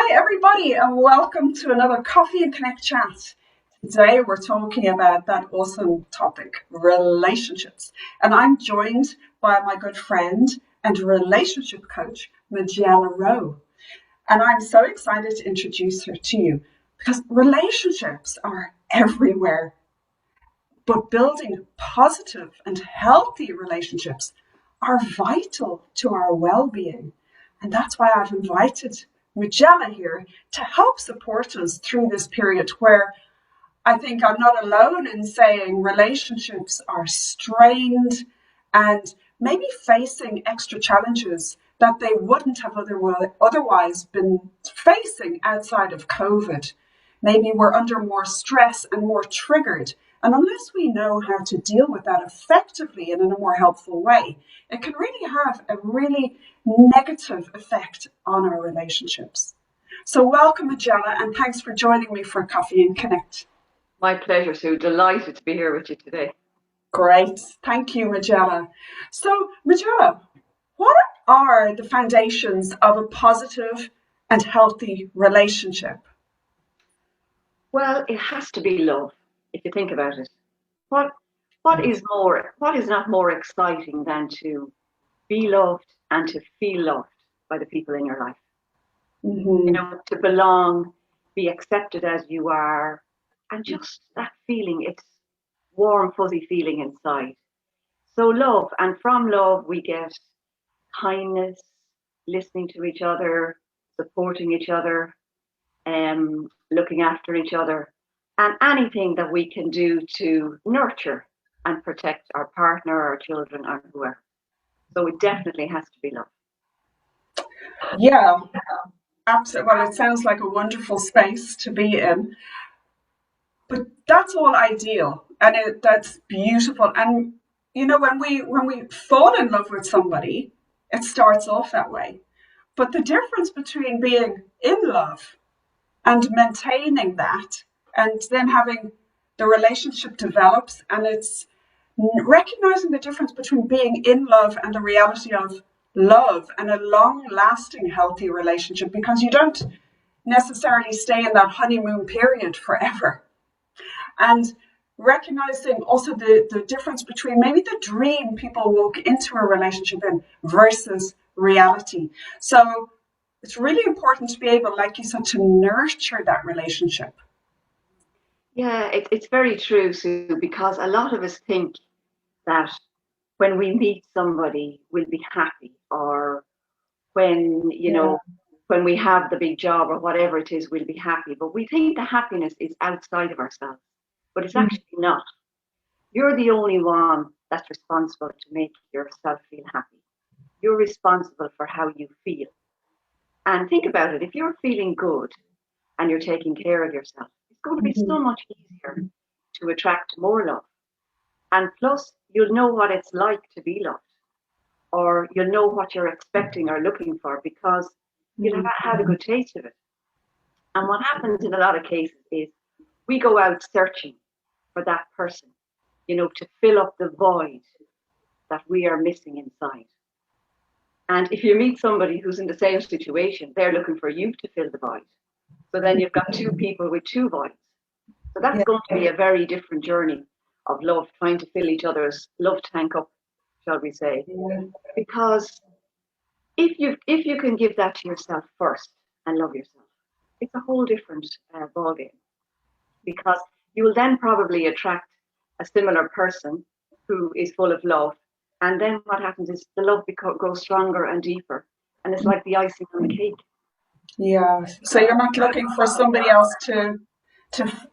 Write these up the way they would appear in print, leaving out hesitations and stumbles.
Hi, everybody, and welcome to another Coffee and Connect chat. Today, we're talking about that awesome topic, relationships. And I'm joined by my good friend and relationship coach, Majella Rowe. And I'm so excited to introduce her to you because relationships are everywhere. But building positive and healthy relationships are vital to our well-being. And that's why I've invited Majella here to help support us through this period where I think I'm not alone in saying relationships are strained and maybe facing extra challenges that they wouldn't have otherwise been facing outside of COVID. Maybe we're under more stress and more triggered. And unless we know how to deal with that effectively and in a more helpful way, it can really have a really negative effect on our relationships. So welcome, Majella, and thanks for joining me for Coffee and Connect. My pleasure, Sue. Delighted to be here with you today. Great. Thank you, Majella. So, Majella, what are the foundations of a positive and healthy relationship? Well, it has to be love, if you think about it. What is not more exciting than to be loved and to feel loved by the people in your life? Mm-hmm. To belong, be accepted as you are, and just that feeling, it's warm, fuzzy feeling inside. So love, and from love we get kindness, listening to each other, supporting each other, looking after each other, and anything that we can do to nurture and protect our partner, our children, or whoever. So it definitely has to be love. Yeah, absolutely. Well, it sounds like a wonderful space to be in, but that's all ideal, and that's beautiful. And when we fall in love with somebody, it starts off that way. But the difference between being in love and maintaining that and then having the relationship develops, and it's recognizing the difference between being in love and the reality of love and a long lasting healthy relationship, because you don't necessarily stay in that honeymoon period forever. And recognizing also the difference between maybe the dream people walk into a relationship in versus reality. So it's really important to be able, like you said, to nurture that relationship. Yeah, it's very true, Sue, because a lot of us think that when we meet somebody, we'll be happy, or when, Yeah. when we have the big job or whatever it is, we'll be happy. But we think the happiness is outside of ourselves, but it's Mm. actually not. You're the only one that's responsible to make yourself feel happy. You're responsible for how you feel. And think about it, if you're feeling good and you're taking care of yourself, it's going to be so much easier to attract more love. And plus, you'll know what it's like to be loved, or you'll know what you're expecting or looking for because you'll have had a good taste of it. And what happens in a lot of cases is we go out searching for that person, to fill up the void that we are missing inside. And if you meet somebody who's in the same situation, they're looking for you to fill the void. So then you've got two people with two voids. So that's Yeah. going to be a very different journey of love, trying to fill each other's love tank up, shall we say. Yeah. Because if you can give that to yourself first and love yourself, it's a whole different ballgame. Because you will then probably attract a similar person who is full of love. And then what happens is the love grows stronger and deeper. And it's like the icing on the cake. Yeah. So you're not looking for somebody else to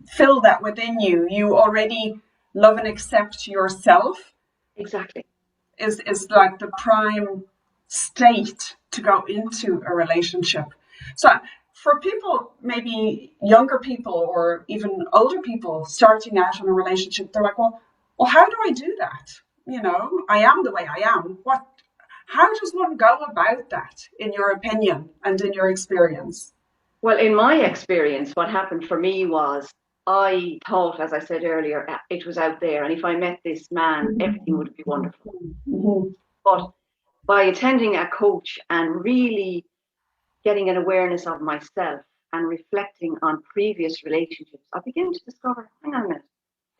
fill that within you. You already love and accept yourself Exactly. is like the prime state to go into a relationship. So for people, maybe younger people or even older people starting out in a relationship, they're like, well, how do I do that? I am the way I am. How does one go about that, in your opinion and in your experience? Well, in my experience, what happened for me was I thought, as I said earlier, it was out there. And if I met this man, everything would be wonderful. Mm-hmm. But by attending a coach and really getting an awareness of myself and reflecting on previous relationships, I begin to discover, hang on a minute,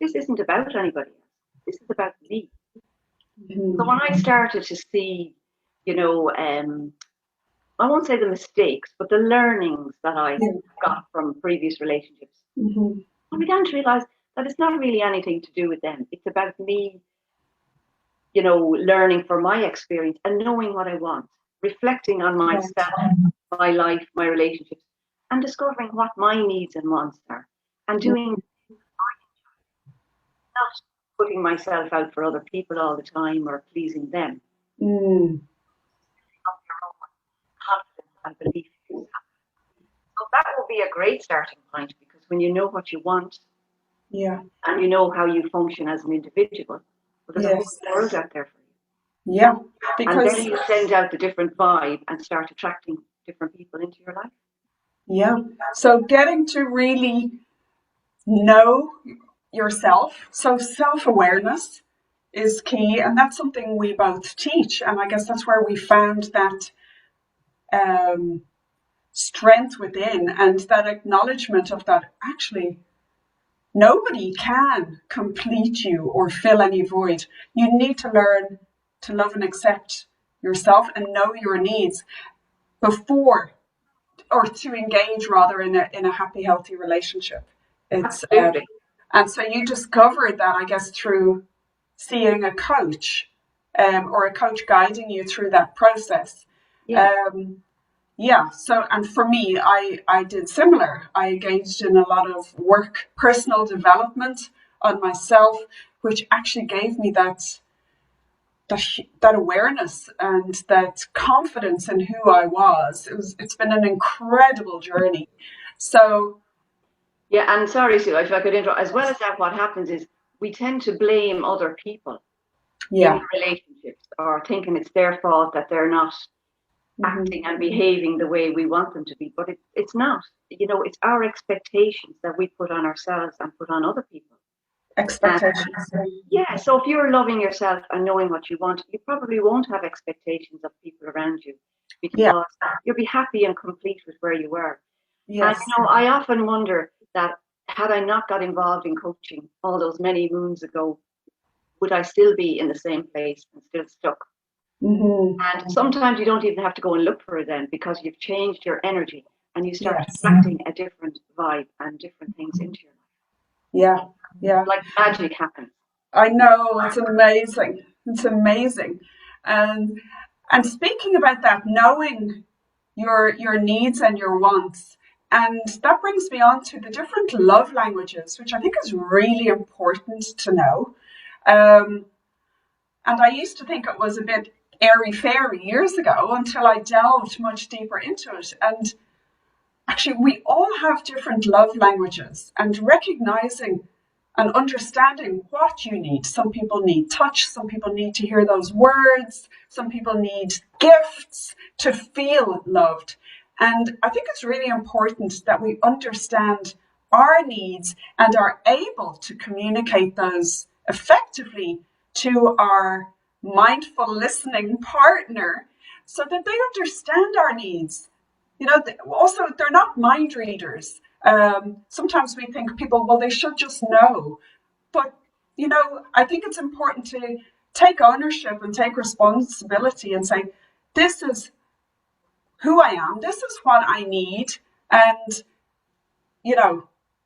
this isn't about anybody else. This is about me. So when I started to see, I won't say the mistakes, but the learnings that I got from previous relationships, I began to realize that it's not really anything to do with them. It's about me, learning from my experience and knowing what I want, reflecting on myself, my life, my relationships, and discovering what my needs and wants are, and doing, not putting myself out for other people all the time or pleasing them. Of your own confidence and belief in yourself. So that will be a great starting point, because when you know what you want, and you know how you function as an individual, well, there's a whole world out there for you. Yeah, And because then you send out the different vibe and start attracting different people into your life. yeah, so getting to really know yourself. So self-awareness is key, and that's something we both teach. And I guess that's where we found that strength within, and that acknowledgement of that actually nobody can complete you or fill any void. You need to learn to love and accept yourself and know your needs before, or to engage rather, in a happy, healthy relationship. It's Absolutely. and so you discovered that, I guess, through seeing a coach, or a coach guiding you through that process. So, and for me, I did similar. I engaged in a lot of work, personal development on myself, which actually gave me that awareness and that confidence in who I was. It's been an incredible journey. So yeah, and sorry, Sue, if I could interrupt. As well as that, what happens is we tend to blame other people in relationships, or thinking it's their fault that they're not acting and behaving the way we want them to be. But it's not. It's our expectations that we put on ourselves and put on other people. Expectations. Yeah, so if you're loving yourself and knowing what you want, you probably won't have expectations of people around you, because you'll be happy and complete with where you are. Yes. And I often wonder that, had I not got involved in coaching all those many moons ago, would I still be in the same place and still stuck? And sometimes you don't even have to go and look for it then, because you've changed your energy and you start attracting a different vibe and different things into your life. Yeah. Like magic happens. I know, it's amazing. It's amazing. And speaking about that, knowing your needs and your wants. And that brings me on to the different love languages, which I think is really important to know. And I used to think it was a bit airy-fairy years ago, until I delved much deeper into it. And actually, we all have different love languages, and recognizing and understanding what you need. Some people need touch, some people need to hear those words, some people need gifts to feel loved. And I think it's really important that we understand our needs and are able to communicate those effectively to our mindful listening partner, so that they understand our needs. Also, they're not mind readers. Sometimes we think people, well, they should just know. But, I think it's important to take ownership and take responsibility and say, this is who I am, this is what I need. And,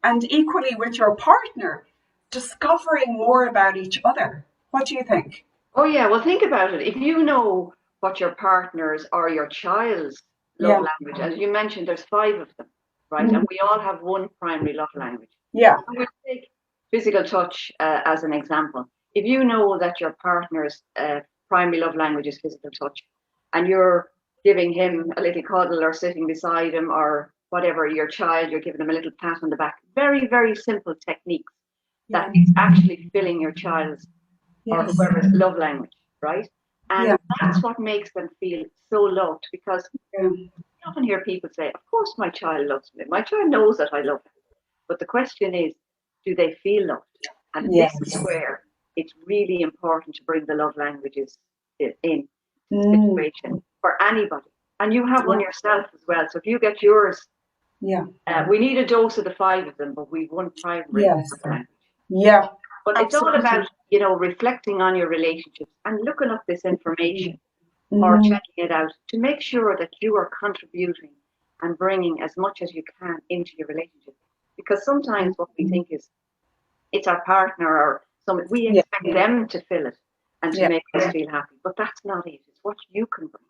and equally with your partner, discovering more about each other. What do you think? Oh, yeah. Well, think about it. If you know what your partner's or your child's love language, as you mentioned, there's 5 of them, right? And we all have one primary love language. Yeah. So we'll take physical touch as an example. If you know that your partner's primary love language is physical touch, and you're giving him a little cuddle or sitting beside him or whatever, your child, you're giving him a little pat on the back. Very, very simple techniques that is actually filling your child's or whoever's love language, right? And that's what makes them feel so loved, because you often hear people say, of course my child loves me. My child knows that I love him. But the question is, do they feel loved? And this is where it's really important to bring the love languages in the situation for anybody. And you have one yourself as well. So if you get yours, we need a dose of the 5 of them, but we've one primary language. Yeah. But it's all about, reflecting on your relationships and looking up this information or checking it out to make sure that you are contributing and bringing as much as you can into your relationship. Because sometimes what we think is it's our partner or someone, we expect them to fill it and to make us feel happy. But that's not it. It's what you can bring.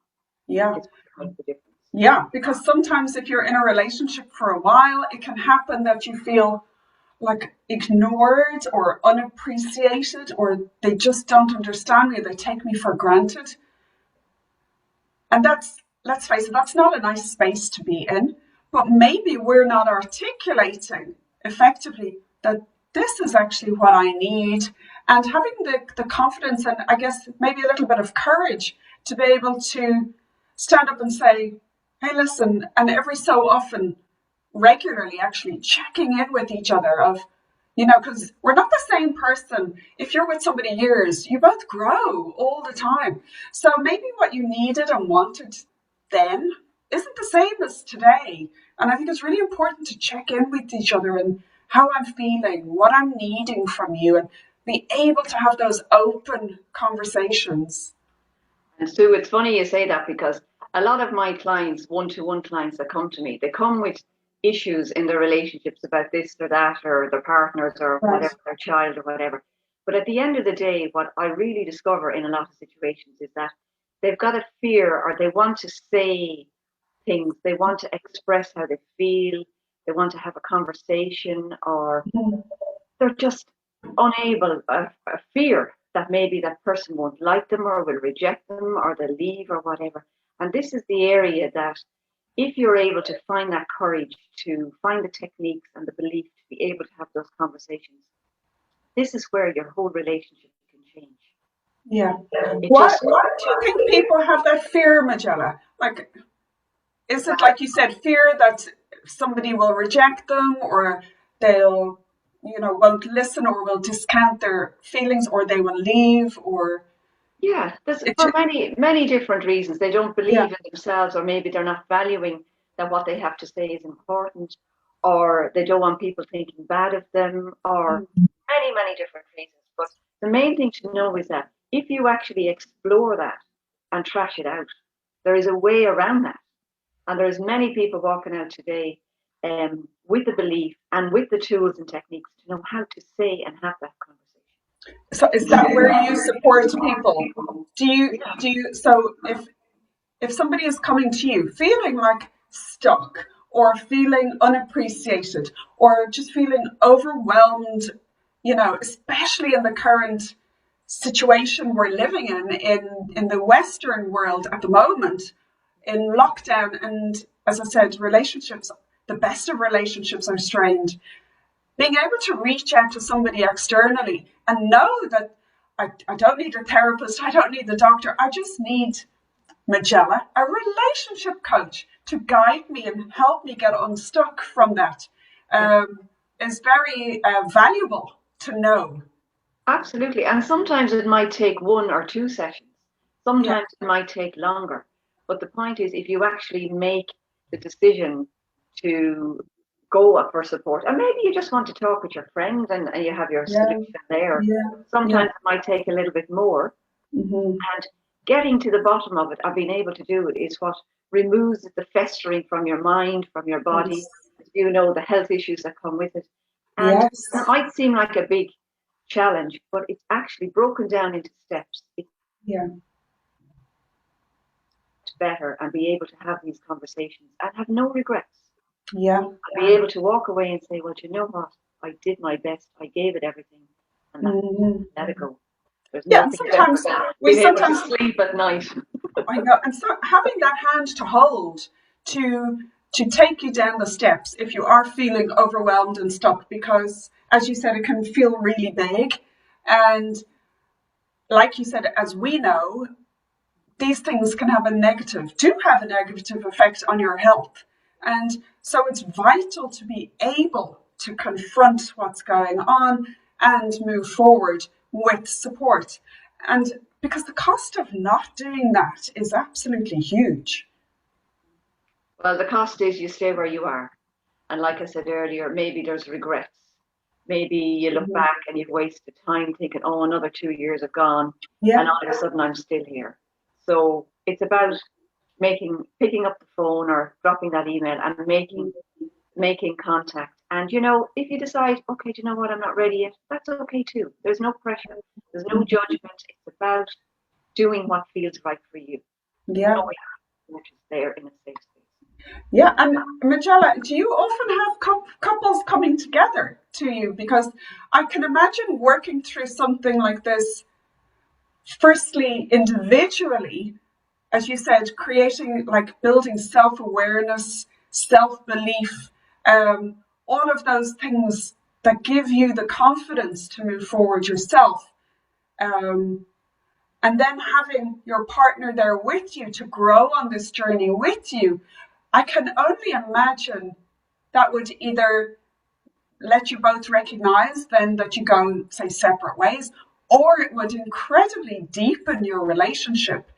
Yeah. It's what makes the difference. Yeah, because sometimes if you're in a relationship for a while, it can happen that you feel like ignored or unappreciated, or they just don't understand me, they take me for granted. And that's, let's face it, that's not a nice space to be in. But maybe we're not articulating effectively that this is actually what I need, and having the confidence and I guess maybe a little bit of courage to be able to stand up and say, hey, listen, and every so often, regularly actually checking in with each other of, because we're not the same person. If you're with somebody years, you both grow all the time. So maybe what you needed and wanted then isn't the same as today. And I think it's really important to check in with each other and how I'm feeling, what I'm needing from you, and be able to have those open conversations. And Sue, it's funny you say that because a lot of my clients, one-to-one clients that come to me, they come with issues in their relationships about this or that or their partners or whatever, their child or whatever. But at the end of the day, what I really discover in a lot of situations is that they've got a fear or they want to say things, they want to express how they feel, they want to have a conversation, or they're just unable, a fear that maybe that person won't like them or will reject them or they'll leave or whatever. And this is the area that if you're able to find that courage to find the techniques and the belief to be able to have those conversations, this is where your whole relationship can change. Yeah. Why do you think people have that fear, Majella? Like, is it like you said, fear that somebody will reject them or they'll, won't listen or will discount their feelings or they will leave or... Yeah, there's for many different reasons. They don't believe in themselves, or maybe they're not valuing that what they have to say is important, or they don't want people thinking bad of them, or many different reasons. But the main thing to know is that if you actually explore that and trash it out, there is a way around that. And there's many people walking out today with the belief and with the tools and techniques to know how to say and have that conversation. So is that where you support people? Do you so if somebody is coming to you feeling like stuck or feeling unappreciated or just feeling overwhelmed, especially in the current situation we're living in the Western world at the moment, in lockdown, and as I said, relationships, the best of relationships are strained. Being able to reach out to somebody externally and know that I don't need a therapist, I don't need the doctor, I just need Majella, a relationship coach, to guide me and help me get unstuck from that, is very valuable to know. Absolutely. And sometimes it might take 1 or 2 sessions. Sometimes it might take longer. But the point is, if you actually make the decision to go up for support, and maybe you just want to talk with your friend and you have your solution there, sometimes it might take a little bit more. And getting to the bottom of it, or being able to do it, is what removes the festering from your mind, from your body, the health issues that come with it. And it might seem like a big challenge, but it's actually broken down into steps. It's better and be able to have these conversations and have no regrets. Be able to walk away and say, well, you know what? I did my best. I gave it everything, and let it go. There's nothing sometimes being able to sleep at night. I know, and so having that hand to hold to take you down the steps if you are feeling overwhelmed and stuck, because as you said, it can feel really big, and like you said, as we know, these things can have a negative effect on your health. And so it's vital to be able to confront what's going on and move forward with support. And because the cost of not doing that is absolutely huge. Well, the cost is you stay where you are. And like I said earlier, maybe there's regrets. Maybe you look Mhm. back and you've wasted time thinking, oh, another 2 years have gone, and Yeah. all of a sudden I'm still here. So it's about picking up the phone or dropping that email and making contact. And if you decide, okay, do you know what, I'm not ready yet, that's okay too. There's no pressure, there's no judgment. It's about doing what feels right for you, Yeah. knowing what is there in a safe space. Yeah. And Majella, do you often have couples coming together to you? Because I can imagine working through something like this, firstly, individually, as you said, creating, like building self awareness, self belief, all of those things that give you the confidence to move forward yourself. Um, and then having your partner there with you to grow on this journey with you, I can only imagine that would either let you both recognize then that you go, say, separate ways, or it would incredibly deepen your relationship.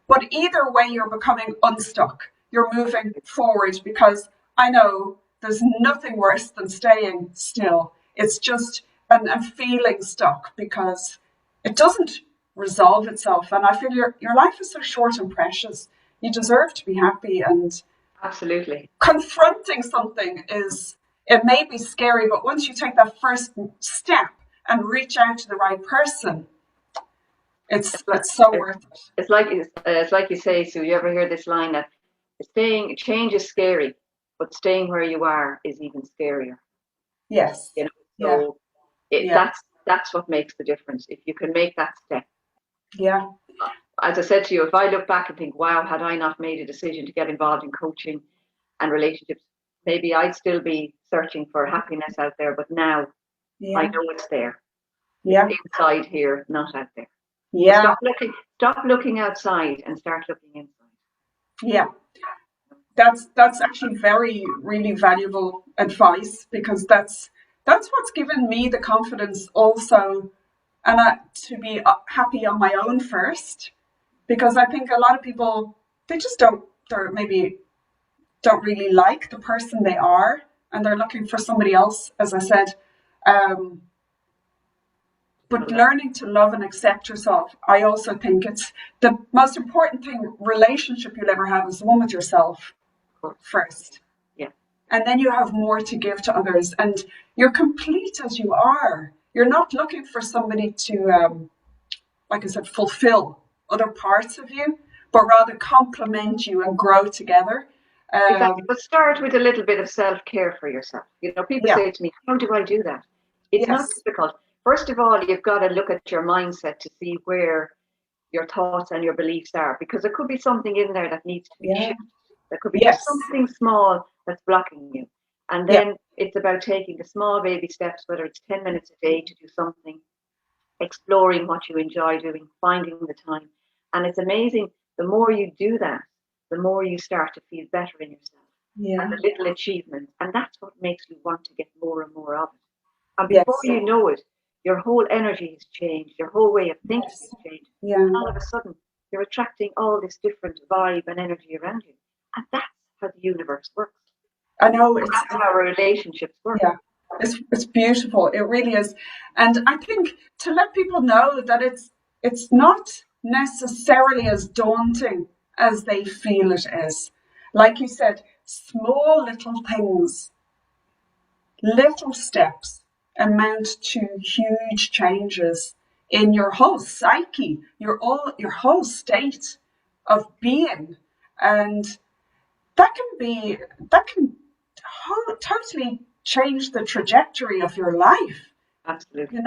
But either way, you're becoming unstuck. You're moving forward, because I know there's nothing worse than staying still. It's just and feeling stuck because it doesn't resolve itself. And I feel your life is so short and precious. You deserve to be happy, and Absolutely. confronting something it may be scary, but once you take that first step and reach out to the right person, It's like it's so it's, worth it. it's like you say, Sue. You ever hear this line that staying change is scary, but staying where you are is even scarier. Yes. You know, Yeah. so Yeah. that's what makes the difference. If you can make that step, Yeah. as I said to you, if I look back and think, wow, had I not made a decision to get involved in coaching and relationships, maybe I'd still be searching for happiness out there. But now I Yeah. know it's there. It's Yeah. inside here, not out there. So Yeah. stop looking outside and start looking inside. Yeah. That's actually very really valuable advice, because that's what's given me the confidence also, and to be happy on my own first, because I think a lot of people, they just they're maybe don't really like the person they are, and they're looking for somebody else, as I said. Um, but learning to love and accept yourself, I also think it's the most important thing relationship you'll ever have, is the one with yourself Of course. first. Yeah. And then you have more to give to others, and you're complete as you are. You're not looking for somebody to, like I said, fulfill other parts of you, but rather complement you and grow together. Exactly. But start with a little bit of self care for yourself. People Yeah. say to me, how do I do that? It's not Yes. difficult. First of all, you've got to look at your mindset to see where your thoughts and your beliefs are, because there could be something in there that needs to be Yeah. shifted. There could be just Yes. something small that's blocking you. And Yeah. then it's about taking the small baby steps, whether it's 10 minutes a day to do something, exploring what you enjoy doing, finding the time. And it's amazing, the more you do that, the more you start to feel better in yourself and Yeah. the little achievements. And that's what makes you want to get more and more of it. And before Yes. you know it, your whole energy has changed, your whole way of thinking Yes. has changed. Yeah. And all of a sudden, you're attracting all this different vibe and energy around you. And that's how the universe works. I know And that's how relationships work. yeah, it's beautiful. It really is. And I think to let people know that it's not necessarily as daunting as they feel it is. Like you said, small little things, little steps amount to huge changes in your whole psyche, your whole state of being. And that can totally change the trajectory of your life, Absolutely.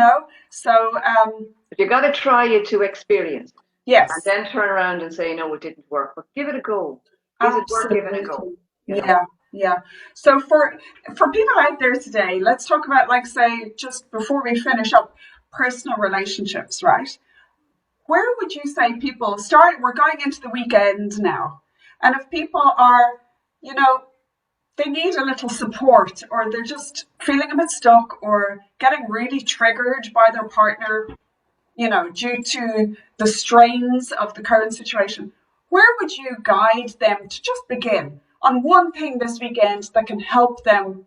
so But you got to try it to experience it. And yes, then turn around and say, no, it didn't work. But give it a go. Is it worth giving a go? absolutely. You know? Yeah, yeah. So for people out there today, let's talk about, like, say, just before we finish up, personal relationships, right? Where would you say people start? We're going into the weekend now, and if people are, you know they need a little support, or they're just feeling a bit stuck, or getting really triggered by their partner, due to the strains of the current situation, where would you guide them to just begin? on one thing this weekend that can help them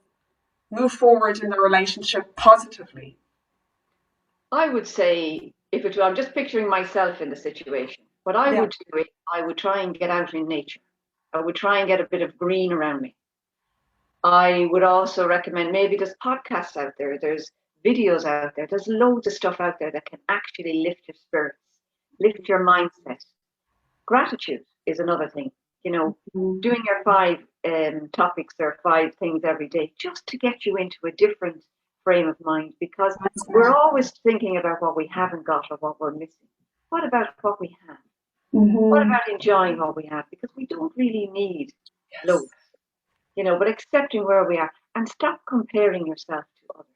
move forward in the relationship positively? I would say, I'm just picturing myself in the situation. What I would do is I would try and get out in nature. I would try and get a bit of green around me. I would also recommend, maybe there's podcasts out there, there's videos out there, there's loads of stuff out there that can actually lift your spirits, lift your mindset. Gratitude is another thing, doing your 5 topics or 5 things every day, just to get you into a different frame of mind, because we're always thinking about what we haven't got or what we're missing. What about what we have? What about enjoying what we have? Because we don't really need loads, but accepting where we are, and stop comparing yourself to others.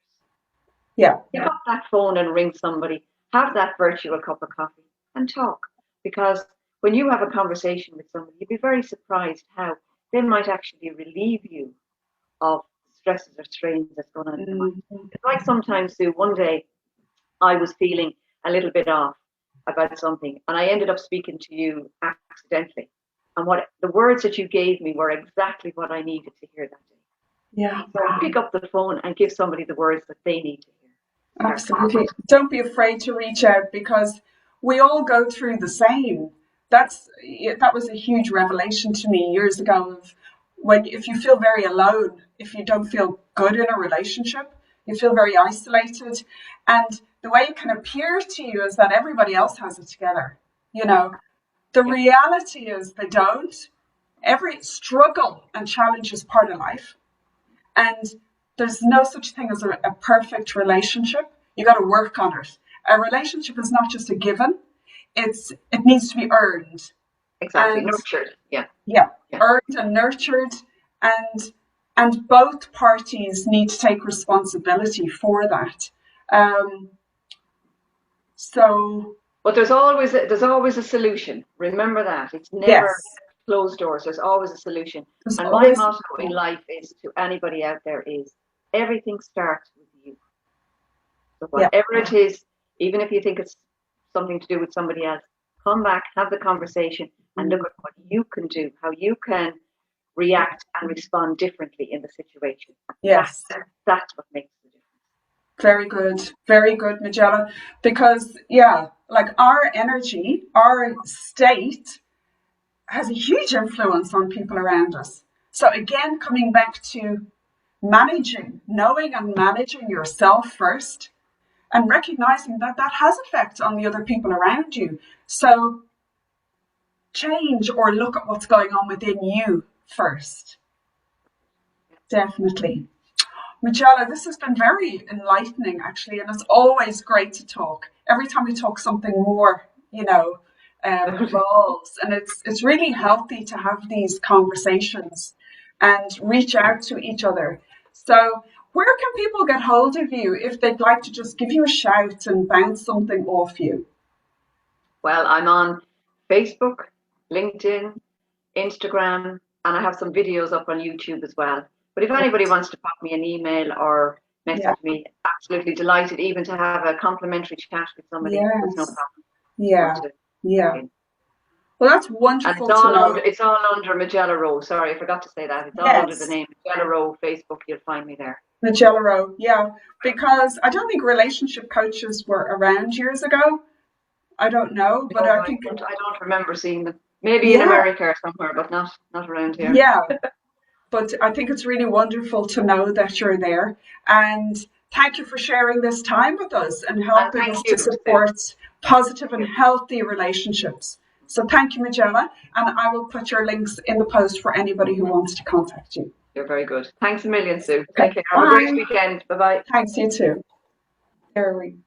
Yeah. Pick up that phone and ring somebody, have that virtual cup of coffee and talk. Because when you have a conversation with somebody, you'd be very surprised how they might actually relieve you of stresses or strains that's going on in your mind. It's like sometimes, Sue, one day I was feeling a little bit off about something, and I ended up speaking to you accidentally. And what the words that you gave me were exactly what I needed to hear that day. Yeah. So pick up the phone and give somebody the words that they need to hear. Absolutely. Don't be afraid to reach out, because we all go through the same. That was a huge revelation to me years ago, of if you feel very alone, if you don't feel good in a relationship, you feel very isolated, and the way it can appear to you is that everybody else has it together. The reality is they don't. Every struggle and challenge is part of life, and there's no such thing as a perfect relationship. You got to work on it. A relationship is not just a given. It needs to be earned. Exactly. And nurtured. Yeah. Earned and nurtured, and both parties need to take responsibility for that. But there's always a solution. Remember that. It's never closed doors. There's always a solution. And my motto in life is, to anybody out there, is everything starts with you. So whatever it is, even if you think it's something to do with somebody else, come back, have the conversation, and look at what you can do, how you can react and respond differently in the situation. Yes. That's what makes the difference. Very good, Majella. Because like our energy, our state has a huge influence on people around us. So again, coming back to knowing and managing yourself first, and recognizing that has effect on the other people around you. So change or look at what's going on within you first. Definitely. Majella, this has been very enlightening, actually, and it's always great to talk. Every time we talk, something more, evolves, and it's really healthy to have these conversations and reach out to each other. So, where can people get hold of you if they'd like to just give you a shout and bounce something off you? Well, I'm on Facebook, LinkedIn, Instagram, and I have some videos up on YouTube as well. But if anybody wants to pop me an email or message me, absolutely delighted even to have a complimentary chat with somebody. Yes. There's no problem. Yeah. Well, that's wonderful. And it's all under Majella Rowe. Sorry, I forgot to say that. It's all under the name Majella Rowe. Facebook, you'll find me there. Majella Rowe, because I don't think relationship coaches were around years ago. I don't know, but I think I don't remember seeing them. Maybe in America or somewhere, but not around here. Yeah, but I think it's really wonderful to know that you're there. And thank you for sharing this time with us and helping us to support positive and healthy relationships. So thank you, Majella, and I will put your links in the post for anybody who wants to contact you. You're very good. Thanks a million, Sue. Take care. Have a great weekend. Bye-bye. Thanks, you too. There we go.